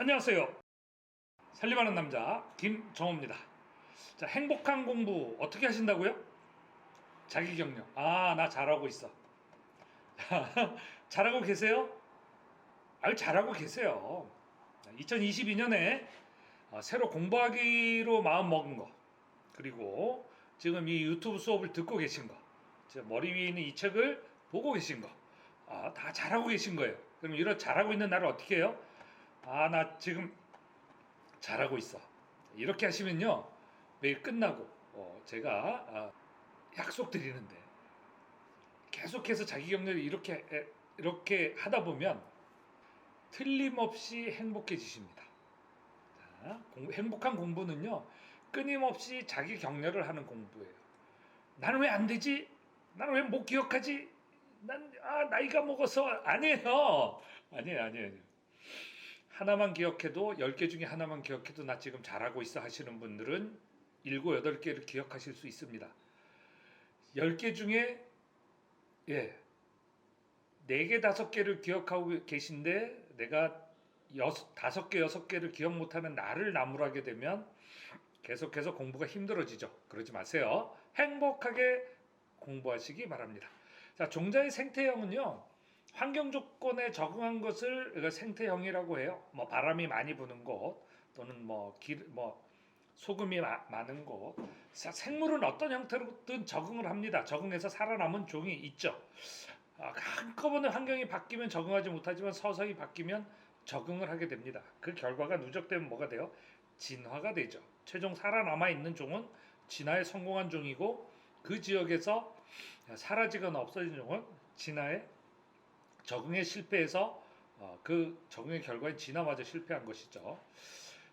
안녕하세요. 살림하는 남자 김정호입니다. 자, 행복한 공부 어떻게 하신다고요? 자기 격려. 아, 나 잘하고 있어. 잘하고 계세요? 아유, 잘하고 계세요. 2022년에 새로 공부하기로 마음 먹은 거, 그리고 지금 이 유튜브 수업을 듣고 계신 거, 머리 위에 있는 이 책을 보고 계신 거, 다 잘하고 계신 거예요. 그럼 이런 잘하고 있는 나를 어떻게 해요? 나 지금 잘하고 있어. 이렇게 하시면요, 매일 끝나고 제가 약속 드리는데 계속해서 자기 격려를 이렇게 하다 보면 틀림없이 행복해지십니다. 자, 행복한 공부는요, 끊임없이 자기 격려를 하는 공부예요. 나는 왜 안 되지? 나는 왜 못 기억하지? 나이가 먹어서. 아니에요. 아니에요. 하나만 기억해도, 10개 중에 하나만 기억해도 나 지금 잘하고 있어 하시는 분들은 7, 8개를 기억하실 수 있습니다. 10개 중에, 예, 4개, 5개를 기억하고 계신데 내가 5개, 6개를 기억 못하는 나를 나무라게 되면 계속해서 공부가 힘들어지죠. 그러지 마세요. 행복하게 공부하시기 바랍니다. 자, 종자의 생태형은요, 환경 조건에 적응한 것을 생태형이라고 해요. 뭐 바람이 많이 부는 곳, 또는 소금이 많은 곳. 생물은 어떤 형태로든 적응을 합니다. 적응해서 살아남은 종이 있죠. 한꺼번에 환경이 바뀌면 적응하지 못하지만 서서히 바뀌면 적응을 하게 됩니다. 그 결과가 누적되면 뭐가 돼요? 진화가 되죠. 최종 살아남아 있는 종은 진화에 성공한 종이고, 그 지역에서 사라지거나 없어진 종은 진화에 적응에 실패해서 그 적응의 결과인 진화마저 실패한 것이죠.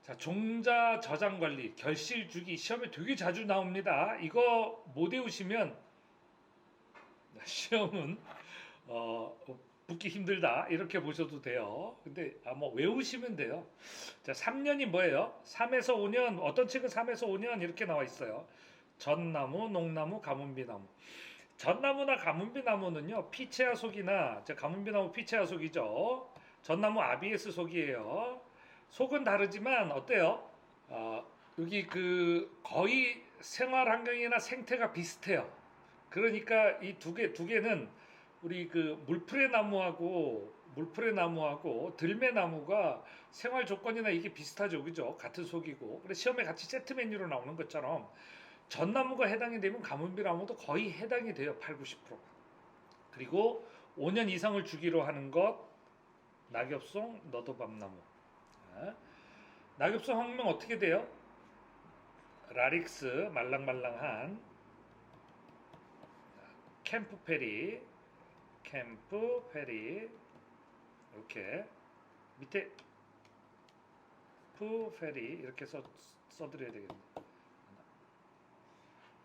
자, 종자 저장 관리, 결실 주기, 시험에 되게 자주 나옵니다. 이거 못 외우시면 시험은 어, 붙기 힘들다, 이렇게 보셔도 돼요. 근데 뭐 외우시면 돼요. 자, 3년이 뭐예요? 3에서 5년, 어떤 책은 3에서 5년 이렇게 나와 있어요. 전나무, 녹나무, 가문비나무. 전나무나 가문비나무는요, 피체화 속이나, 가문비나무 피체화 속이죠. 전나무 아비에스 속이에요. 속은 다르지만 어때요? 여기 거의 생활 환경이나 생태가 비슷해요. 그러니까 이 두 개는 우리 물풀의 나무하고 들매나무가 생활 조건이나 이게 비슷하죠, 그죠? 같은 속이고. 그래, 시험에 같이 세트 메뉴로 나오는 것처럼 전나무가 해당이 되면 가문비나무도 거의 해당이 돼요, 8, 90%. 그리고 5년 이상을 주기로 하는 것, 낙엽송, 너도밤나무. 낙엽송 학명 어떻게 돼요? 라릭스, 말랑말랑한. 캠프페리, 이렇게 밑에 푸페리 이렇게 써드려야 되겠네.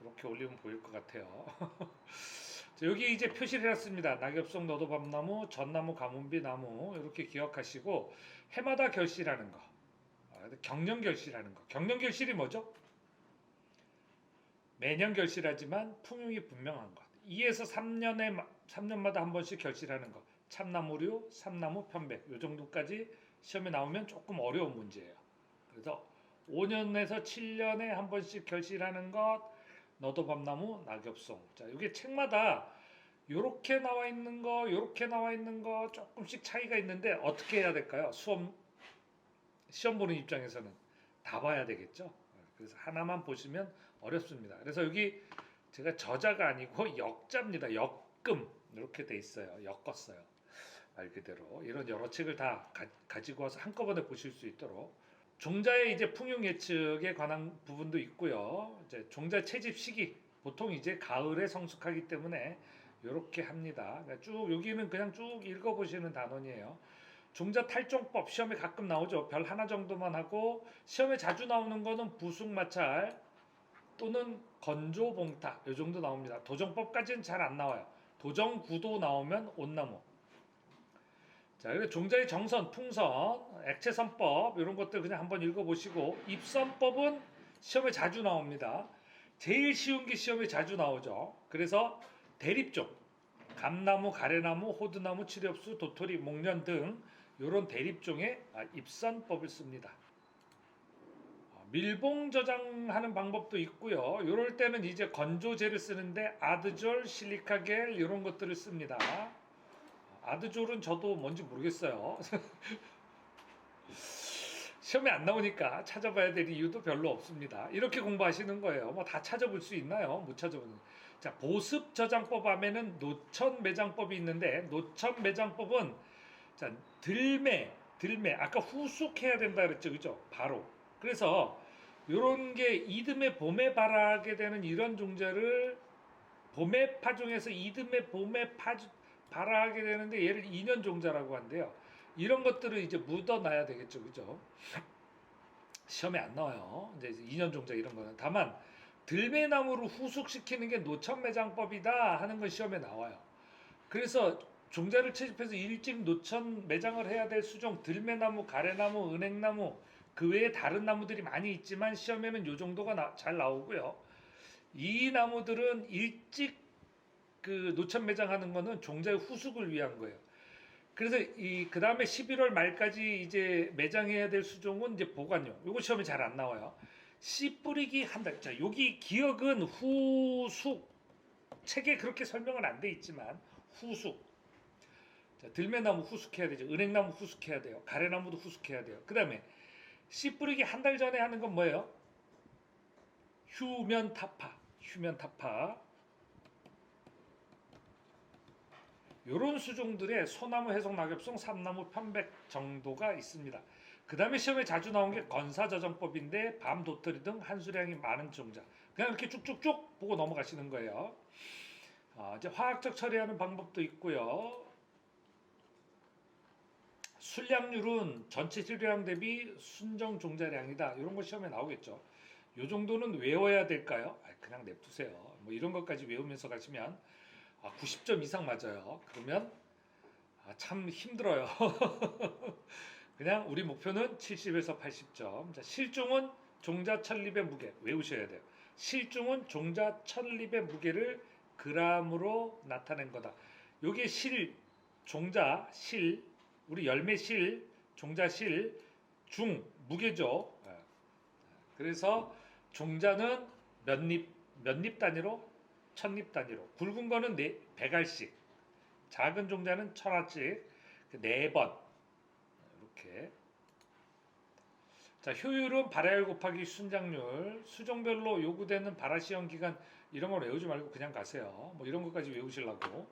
이렇게 올리면 보일 것 같아요. 자, 여기 이제 표시를 해놨습니다. 낙엽송, 너도밤나무, 전나무, 가문비나무, 이렇게 기억하시고, 해마다 결실하는 거, 경년결실하는 거. 경년결실이 뭐죠? 매년 결실하지만 풍용이 분명한 것. 2에서 3년마다 한 번씩 결실하는 것. 참나무류, 삼나무, 편백. 이 정도까지 시험에 나오면 조금 어려운 문제예요. 그래서 5년에서 7년에 한 번씩 결실하는 것, 너도밤나무, 낙엽송. 자, 이게 책마다 요렇게 나와 있는 거, 요렇게 나와 있는 거 조금씩 차이가 있는데 어떻게 해야 될까요? 시험 보는 입장에서는 다 봐야 되겠죠. 그래서 하나만 보시면 어렵습니다. 그래서 여기 제가 저자가 아니고 역자입니다. 역금 이렇게 돼 있어요. 엮었어요. 말 그대로 이런 여러 책을 다 가지고 와서 한꺼번에 보실 수 있도록. 종자의 이제 풍용 예측에 관한 부분도 있고요. 이제 종자 채집 시기 보통 이제 가을에 성숙하기 때문에 이렇게 합니다. 그러니까 쭉 여기는 그냥 쭉 읽어보시는 단원이에요. 종자 탈종법 시험에 가끔 나오죠. 별 하나 정도만 하고, 시험에 자주 나오는 거는 부숙마찰 또는 건조봉타 이 정도 나옵니다. 도정법까지는 잘 안 나와요. 도정구도 나오면 온나무. 자, 그리고 종자의 정선, 풍선, 액체선법 이런 것들 그냥 한번 읽어보시고, 입선법은 시험에 자주 나옵니다. 제일 쉬운 게 시험에 자주 나오죠. 그래서 대립종, 감나무, 가래나무, 호두나무, 칠엽수, 도토리, 목련 등 이런 대립종의 입선법을 씁니다. 밀봉 저장하는 방법도 있고요. 이럴 때는 이제 건조제를 쓰는데 아드졸, 실리카겔 이런 것들을 씁니다. 아드졸은 저도 뭔지 모르겠어요. 시험에 안 나오니까 찾아봐야 될 이유도 별로 없습니다. 이렇게 공부하시는 거예요. 뭐 다 찾아볼 수 있나요? 못 찾아보는. 자, 보습 저장법 하면은 노천 매장법이 있는데 노천 매장법은 자, 들매 아까 후숙해야 된다 그랬죠. 그죠? 바로. 그래서 요런 게 이듬해 봄에 발하게 되는 이런 종자를 봄에 파종해서 이듬해 봄에 발하게 되는데 얘를 2년 종자라고 한대요. 이런 것들을 이제 묻어놔야 되겠죠. 그죠? 시험에 안 나와요. 이제 2년 종자 이런 거는. 다만 들매나무로 후숙시키는 게 노천매장법이다 하는 건 시험에 나와요. 그래서 종자를 채집해서 일찍 노천 매장을 해야 될 수종, 들매나무, 가래나무, 은행나무 그 외에 다른 나무들이 많이 있지만 시험에는 요 정도가 잘 나오고요. 이 나무들은 일찍 그 노천 매장하는 거는 종자의 후숙을 위한 거예요. 그래서 그 다음에 11월 말까지 이제 매장해야 될 수종은 이제 보관용. 요거 시험에 잘 안 나와요. 씨 뿌리기 한 달. 자, 여기 기억은 후숙. 책에 그렇게 설명은 안 돼 있지만 후숙. 자, 들매나무 후숙해야 되죠. 은행나무 후숙해야 돼요. 가래나무도 후숙해야 돼요. 그 다음에 씨 뿌리기 한 달 전에 하는 건 뭐예요? 휴면타파. 휴면타파. 요런 수종들의 소나무 해석 낙엽송, 삼나무 편백 정도가 있습니다. 그 다음에 시험에 자주 나온 게 건사저정법인데 밤 도토리 등 한수량이 많은 종자. 그냥 이렇게 쭉쭉쭉 보고 넘어가시는 거예요. 이제 화학적 처리하는 방법도 있고요. 순량률은 전체 질량 대비 순정 종자량이다. 이런 거 시험에 나오겠죠. 요 정도는 외워야 될까요? 그냥 냅두세요. 뭐 이런 것까지 외우면서 가시면 90점 이상 맞아요. 그러면 참 힘들어요. 그냥 우리 목표는 70에서 80점. 자, 실종은 종자 천립의 무게 외우셔야 돼요. 실종은 종자 천립의 무게를 그람으로 나타낸 거다. 요게 종자, 실, 우리 열매 실, 종자 실, 중, 무게죠. 그래서 종자는 몇 잎 단위로? 1000잎 단위로. 굵은 거는 100알씩. 작은 종자는 1000알씩. 4번. 이렇게. 자, 효율은 발화율 곱하기 순장률. 수종별로 요구되는 발화 시험 기간 이런 걸 외우지 말고 그냥 가세요. 뭐 이런 것까지 외우시려고.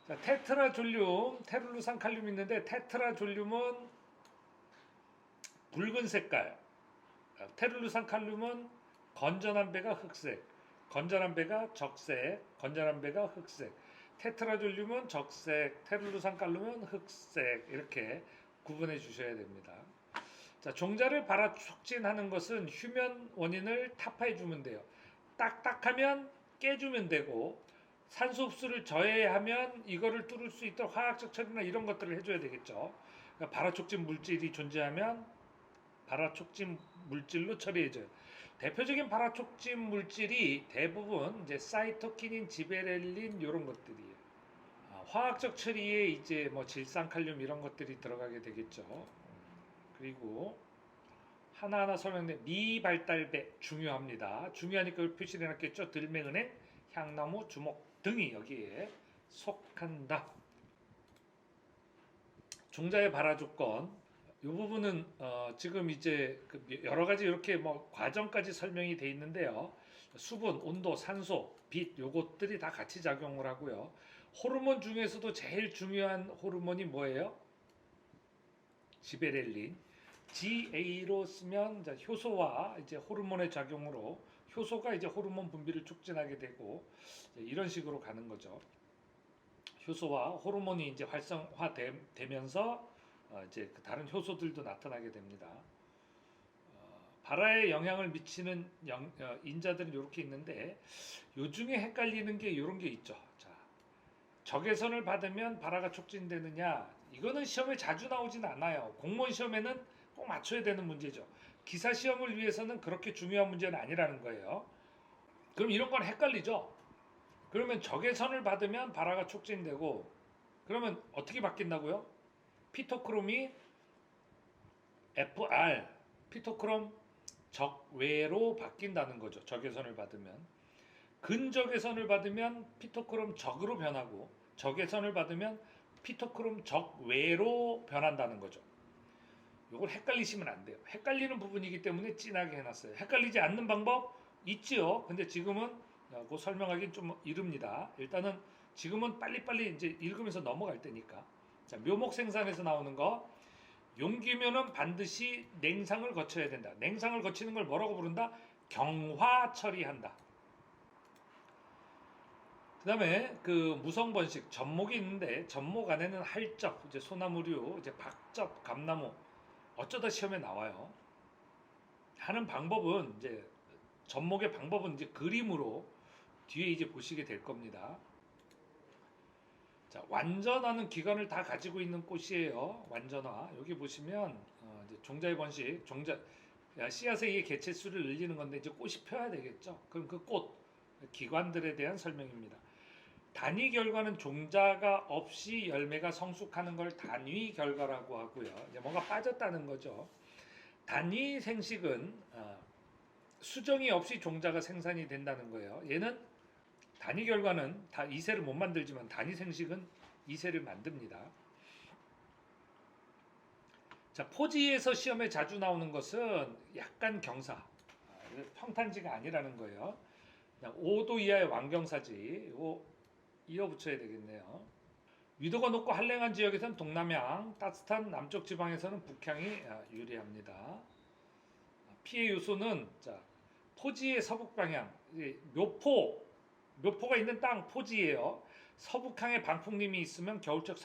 자, 테트라졸륨, 테룰루산칼륨 있는데 테트라졸륨은 붉은 색깔. 테룰루산칼륨은 건전한 배가 흑색, 건전한 배가 적색, 건전한 배가 흑색. 테트라졸륨은 적색, 테룰루산칼륨은 흑색. 이렇게 구분해 주셔야 됩니다. 자, 종자를 발화 촉진하는 것은 휴면 원인을 타파해 주면 돼요. 딱딱하면 깨주면 되고 산소 흡수를 저해하면 이거를 뚫을 수 있도록 화학적 처리나 이런 것들을 해줘야 되겠죠. 그러니까 발화 촉진 물질이 존재하면 발화 촉진 물질로 처리해줘요. 대표적인 발화 촉진 물질이 대부분 이제 사이토키닌, 지베렐린 이런 것들이에요. 화학적 처리에 이제 뭐 질산칼륨 이런 것들이 들어가게 되겠죠. 그리고 하나하나 설명돼. 미발달배 중요합니다. 중요하니까 표시를 해놨겠죠. 들매은행, 향나무, 주목 등이 여기에 속한다. 종자의 발화 조건. 이 부분은 지금 이제 여러 가지 이렇게 뭐 과정까지 설명이 돼 있는데요. 수분, 온도, 산소, 빛 요것들이 다 같이 작용을 하고요. 호르몬 중에서도 제일 중요한 호르몬이 뭐예요? 지베렐린. GA로 쓰면 이제 효소와 이제 호르몬의 작용으로 효소가 이제 호르몬 분비를 촉진하게 되고 이런 식으로 가는 거죠. 효소와 호르몬이 이제 활성화되면서 이제 다른 효소들도 나타나게 됩니다. 발화에 영향을 미치는 인자들은 이렇게 있는데 요 중에 헷갈리는 게 이런 게 있죠. 자, 적외선을 받으면 발화가 촉진되느냐? 이거는 시험에 자주 나오진 않아요. 공무원 시험에는 꼭 맞춰야 되는 문제죠. 기사 시험을 위해서는 그렇게 중요한 문제는 아니라는 거예요. 그럼 이런 건 헷갈리죠. 그러면 적외선을 받으면 발화가 촉진되고 그러면 어떻게 바뀐다고요? 피토크롬이 FR, 피토크롬 적외로 바뀐다는 거죠. 적외선을 받으면. 근적외선을 받으면 피토크롬 적으로 변하고 적외선을 받으면 피토크롬 적외로 변한다는 거죠. 이걸 헷갈리시면 안 돼요. 헷갈리는 부분이기 때문에 진하게 해놨어요. 헷갈리지 않는 방법 있지요. 근데 지금은 그 설명하기는 좀 이릅니다. 일단은 지금은 빨리빨리 이제 읽으면서 넘어갈 때니까. 자, 묘목 생산에서 나오는 거. 용기묘는 반드시 냉상을 거쳐야 된다. 냉상을 거치는 걸 뭐라고 부른다? 경화 처리한다. 그 다음에 그 무성번식 접목이 있는데 접목 안에는 할접, 이제 소나무류, 이제 박접, 감나무 어쩌다 시험에 나와요. 하는 방법은 이제 접목의 방법은 이제 그림으로 뒤에 이제 보시게 될 겁니다. 자, 완전화는 기관을 다 가지고 있는 꽃이에요. 완전화. 여기 보시면 이제 종자의 번식, 종자 씨앗의 개체수를 늘리는 건데 이제 꽃이 펴야 되겠죠. 그럼 그 꽃 기관들에 대한 설명입니다. 단위 결과는 종자가 없이 열매가 성숙하는 걸 단위 결과라고 하고요. 이제 뭔가 빠졌다는 거죠. 단위 생식은 수정이 없이 종자가 생산이 된다는 거예요. 얘는 단위 결과는 다 이세를 못 만들지만 단위 생식은 이세를 만듭니다. 자, 포지에서 시험에 자주 나오는 것은 약간 경사, 평탄지가 아니라는 거예요. 5도 이하의 완경사지, 이거 이어붙여야 되겠네요. 위도가 높고 한랭한 지역에서는 동남향, 따뜻한 남쪽 지방에서는 북향이 유리합니다. 피해 요소는 자, 토지의 서북 방향, 묘포가 있는 땅 포지예요. 서북향에 방풍림이 있으면 겨울철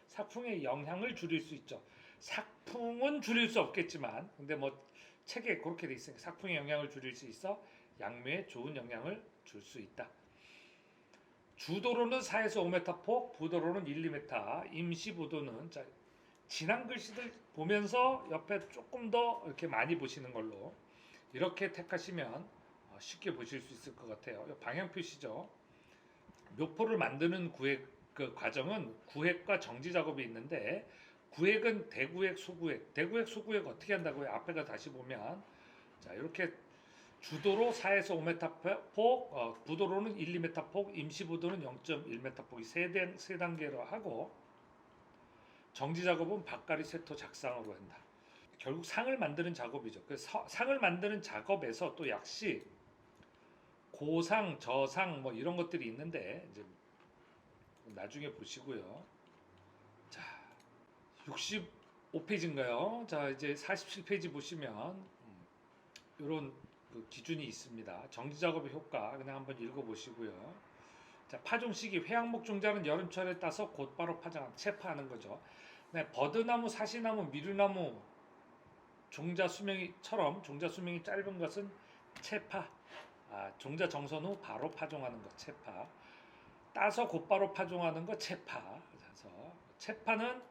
삭풍의 영향을 줄일 수 있죠. 삭풍은 줄일 수 없겠지만, 근데 뭐 책에 그렇게 돼 있으니까 삭풍의 영향을 줄일 수 있어 양묘에 좋은 영향을 줄 수 있다. 주도로는 4에서 5m 폭, 부도로는 1, 2m, 임시부도는 자, 진한 글씨들 보면서 옆에 조금 더 이렇게 많이 보시는 걸로 이렇게 택하시면 쉽게 보실 수 있을 것 같아요. 방향 표시죠. 묘포를 만드는 구획 그 과정은 구획과 정지 작업이 있는데 구획은 대구획, 소구획. 대구획, 소구획 어떻게 한다고요? 앞에가 다시 보면 자 이렇게 주도로 4에서 5m 폭, 부도로는 1, 2m 폭, 임시부도는 0.1m 폭이 세 단계로 하고 정지 작업은 밭갈이 세토 작상으로 한다. 결국 상을 만드는 작업이죠. 그 상을 만드는 작업에서 또 역시 고상, 저상 뭐 이런 것들이 있는데 이제 나중에 보시고요. 자, 65페이지인가요? 자, 이제 47페이지 보시면 이런 그 기준이 있습니다. 정지 작업의 효과 그냥 한번 읽어 보시고요. 자, 파종 시기 회양목 종자는 여름철에 따서 곧바로 파종한 채파하는 거죠. 네, 버드나무, 사시나무, 미루나무 종자 수명이 짧은 것은 채파. 종자 정선 후 바로 파종하는 것 채파. 따서 곧바로 파종하는 것 채파. 그래서 채파는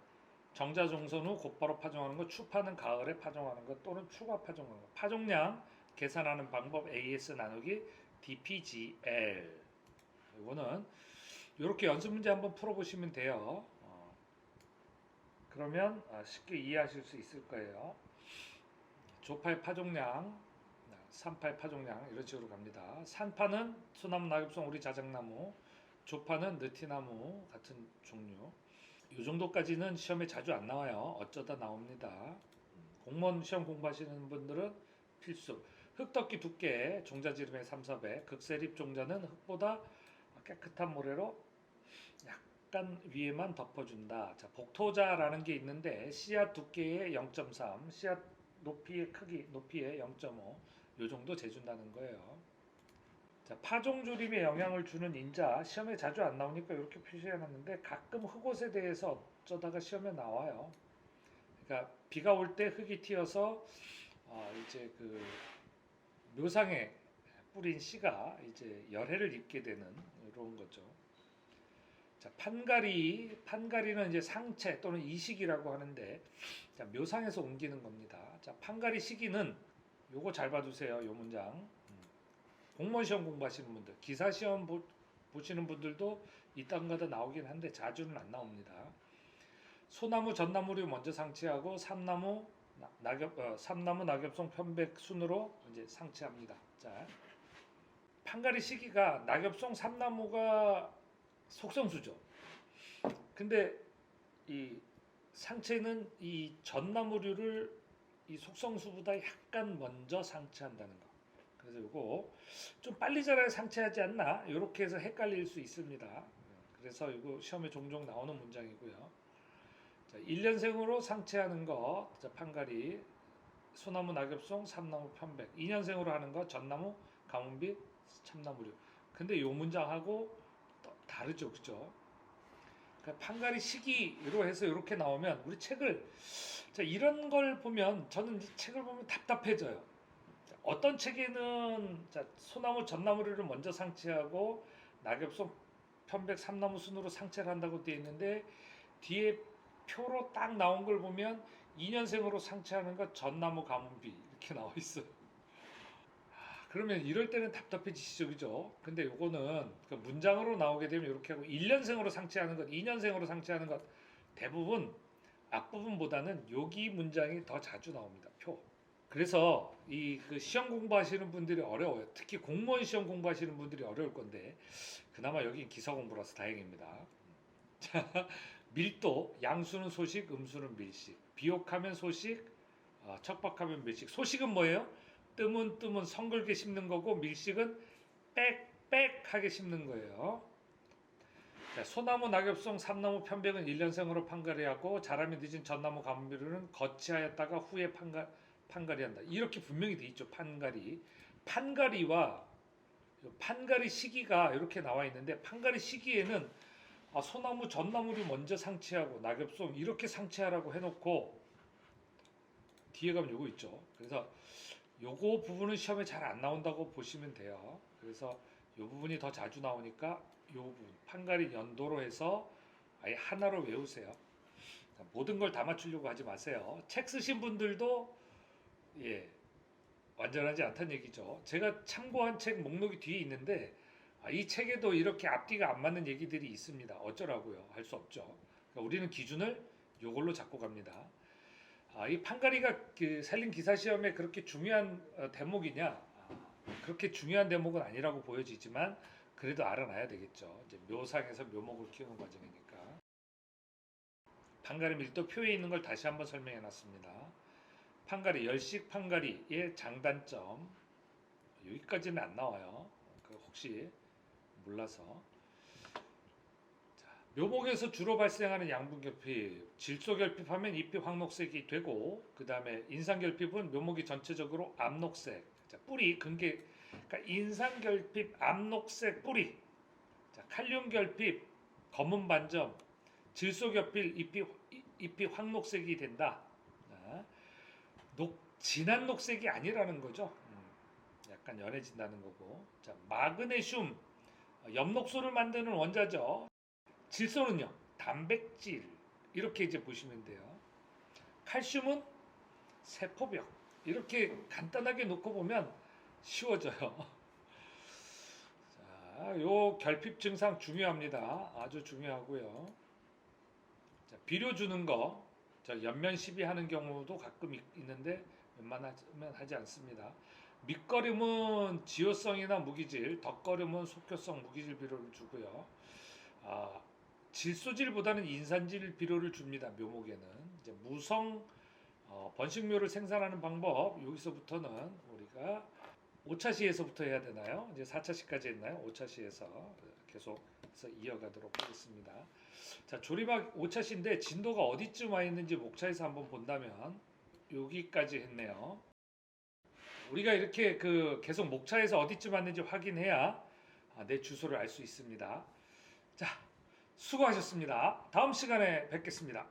정자 정선 후 곧바로 파종하는 것, 추파는 가을에 파종하는 것 또는 추가 파종하는 것. 파종량 계산하는 방법 AS 나누기 DPGL. 이거는 이렇게 연습 문제 한번 풀어보시면 돼요. 그러면 쉽게 이해하실 수 있을 거예요. 조파의 파종량, 산파의 파종량 이런 식으로 갑니다. 산파는 소나무, 낙엽송, 오리, 자작나무, 조파는 느티나무 같은 종류. 이 정도까지는 시험에 자주 안 나와요. 어쩌다 나옵니다. 공무원 시험 공부하시는 분들은 필수. 흙덮기 두께, 종자 지름의 3, 4배, 극세립 종자는 흙보다 깨끗한 모래로 약간 위에만 덮어준다. 자, 복토자라는 게 있는데 씨앗 두께의 0.3, 씨앗 높이의 크기, 높이의 0.5, 요 정도 재준다는 거예요. 자, 파종조림에 영향을 주는 인자, 시험에 자주 안 나오니까 이렇게 표시해놨는데 가끔 흙옷에 대해서 어쩌다가 시험에 나와요. 그러니까 비가 올 때 흙이 튀어서 이제 그 묘상에 뿌린 씨가 이제 열해를 입게 되는 이런 거죠. 자, 판가리는 이제 상체 또는 이식이라고 하는데 자, 묘상에서 옮기는 겁니다. 자, 판가리 시기는 요거 잘 봐주세요. 요 문장. 공무원 시험 공부하시는 분들, 기사 시험 보시는 분들도 이딴 거다 나오긴 한데 자주는 안 나옵니다. 소나무 전나무를 먼저 상체하고 삼나무 낙엽송 편백 순으로 이제 상체합니다. 자, 판가리 시기가 낙엽송 삼나무가 속성수죠. 근데 이 상체는 이 전나무류를 이 속성수보다 약간 먼저 상체한다는 거. 그래서 이거 좀 빨리 자라야 상체하지 않나? 이렇게 해서 헷갈릴 수 있습니다. 그래서 이거 시험에 종종 나오는 문장이고요. 자, 1년생으로 상체하는 거, 자, 판가리, 소나무 낙엽송, 삼나무 편백. 2년생으로 하는 거, 전나무, 가문빛, 참나무류. 근데 이 문장하고 또 다르죠, 그죠? 그러니까 판가리 시기로 해서 이렇게 나오면 우리 책을 자, 이런 걸 보면 저는 이 책을 보면 답답해져요. 자, 어떤 책에는 자, 소나무 전나무류를 먼저 상체하고 낙엽송 편백 삼나무 순으로 상체를 한다고 되어 있는데 뒤에 표로 딱 나온 걸 보면 2년생으로 상체하는 것 전나무 가문비 이렇게 나와 있어요. 그러면 이럴 때는 답답해지시죠, 그죠? 근데 요거는 그 문장으로 나오게 되면 이렇게 하고 1년생으로 상체하는 것, 2년생으로 상체하는 것 대부분 앞부분보다는 여기 문장이 더 자주 나옵니다. 표. 그래서 이 그 시험 공부하시는 분들이 어려워요. 특히 공무원 시험 공부하시는 분들이 어려울 건데 그나마 여기 기사 공부라서 다행입니다. 자, 밀도, 양수는 소식, 음수는 밀식. 비옥하면 소식, 척박하면 밀식. 소식은 뭐예요? 뜸은 성글게 씹는 거고 밀식은 빽빽하게 씹는 거예요. 자, 소나무 낙엽송 삼나무 편백은 1년생으로 판가리하고 자람이 늦은 전나무 가문비료는 거치하였다가 후에 판가리한다. 이렇게 분명히 돼 있죠. 판가리와 판가리 시기가 이렇게 나와 있는데 판가리 시기에는 소나무 전나무를 먼저 상체하고 낙엽송 이렇게 상체하라고 해놓고 뒤에 가면 요거 있죠. 그래서 요거 부분은 시험에 잘 안 나온다고 보시면 돼요. 그래서 요 부분이 더 자주 나오니까 요 부분 판가리 연도로 해서 아예 하나로 외우세요. 모든 걸 다 맞추려고 하지 마세요. 책 쓰신 분들도 예 완전하지 않다는 얘기죠. 제가 참고한 책 목록이 뒤에 있는데 이 책에도 이렇게 앞뒤가 안 맞는 얘기들이 있습니다. 어쩌라고요? 할 수 없죠. 그러니까 우리는 기준을 요걸로 잡고 갑니다. 이 판가리가 그 살림 기사 시험에 그렇게 중요한 대목이냐? 그렇게 중요한 대목은 아니라고 보여지지만 그래도 알아놔야 되겠죠. 이제 묘상에서 묘목을 키우는 과정이니까. 판가리 밀도 표에 있는 걸 다시 한번 설명해 놨습니다. 판가리 열식 판가리의 장단점 여기까지는 안 나와요. 혹시 몰라서 묘목에서 주로 발생하는 양분결핍, 질소결핍하면 잎이 황록색이 되고 그 다음에 인상결핍은 묘목이 전체적으로 암록색. 자, 뿌리 근개, 그러니까 인상결핍, 암록색 뿌리. 자, 칼륨결핍, 검은 반점, 질소결핍, 잎이 황록색이 된다. 자, 진한 녹색이 아니라는 거죠. 약간 연해진다는 거고. 자, 마그네슘, 엽록소를 만드는 원자죠. 질소는요, 단백질 이렇게 이제 보시면 돼요. 칼슘은 세포벽 이렇게 간단하게 놓고 보면 쉬워져요. 자, 요 결핍 증상 중요합니다. 아주 중요하고요. 자, 비료 주는 거, 연면 시비하는 경우도 가끔 있는데 웬만하면 하지 않습니다. 밑거름은 지효성이나 무기질, 덧거름은 속효성 무기질 비료를 주고요. 질소질보다는 인산질 비료를 줍니다. 묘목에는 이제 무성 번식묘를 생산하는 방법 여기서부터는 우리가 5차시에서부터 해야 되나요? 이제 4차시까지 했나요? 5차시에서 계속 해서 이어가도록 하겠습니다. 자, 조리막 5차시인데 진도가 어디쯤 와 있는지 목차에서 한번 본다면 여기까지 했네요. 우리가 이렇게 계속 목차에서 어디쯤 왔는지 확인해야 내 주소를 알 수 있습니다. 자, 수고하셨습니다. 다음 시간에 뵙겠습니다.